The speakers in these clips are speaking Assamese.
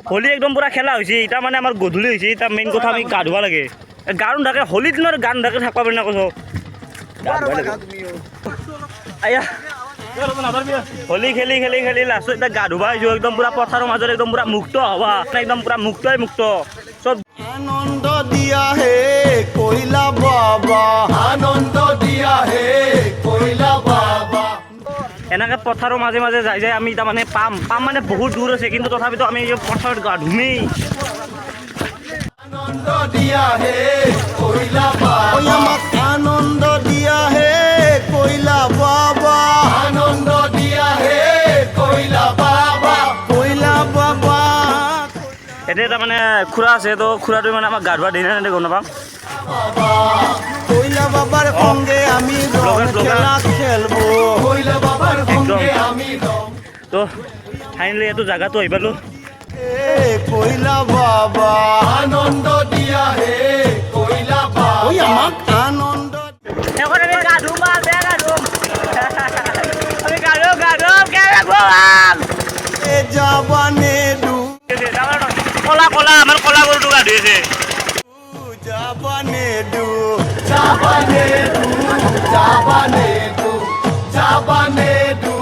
হোলি একদম পুরা খেলা হয়েছে এটা মানে আমার গধূলি হয়েছে এটা মেইন কথা আমি গা ধুবা লাগে গান থাকে হোলিত দিনৰ গান থাকে থাকবা পাৰি না কৈছ আয়া হোলি খেলি খেলি খেলি লাষ্টত এতিয়া গা ধুবা আহিছোঁ একদম পুৰা পথাৰৰ মাজত একদম পুৰা মুক্ত হবা একদম পুৰা মুক্তই মুক্ত চব আনন্দ দিয়া হে কইলা বাবা আনন্দ দিয়া হে কইলা বাবা এনেকৈ পথাৰৰ মাজে মাজে যাই যাই আমি তাৰমানে পাম মানে বহুত দূৰ আছে কিন্তু তথাপিতো আমি পথাৰত গা ধুমেই আনন্দ দিয়া হে কইলা বাবা আমাক আনন্দ দিয়া হে কইলা বাবা আনন্দ দিয়া হে কইলা বাবা এতিয়া তাৰমানে খুৰা আছে তো খুৰাটোৱে মানে আমাক গা ধুৱা দিয়ে নে গম নাপাম কইলা বাবার সঙ্গে আমি খেলা খেলবো কইলা বাবার সঙ্গে আমি তো ফাইনালি এইটো জাগাটো আহি পালোঁ কইলা বাবা আনন্দ দিয়া হে কইলা বাবা আমাক আনন্দ এখন আমি গা ধুম বেয়া গা ধুম আমি গা ধুম কেনে গোৱাম যাবানে দু কলা কলা আমাৰ কলা গৰুটো গা ধুই আছে যাবানে দু যাবানে দু যাবানে দু যাবানে দু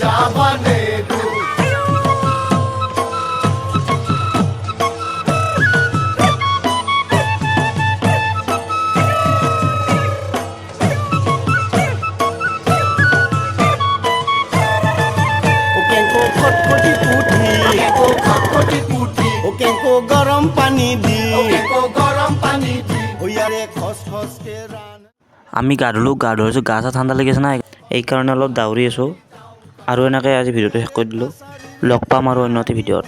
যাবানে দু গরম পানি দি আমি গা ধুলোঁ গা ধুইছোঁ গা চা ঠাণ্ডা লাগিছে না এই কাৰণে অলপ দাউৰি আছোঁ আৰু এনেকৈ আজি ভিডিঅ'টো শেষ কৰি দিলোঁ লগ পাম আৰু অন্য এটা ভিডিঅ'ত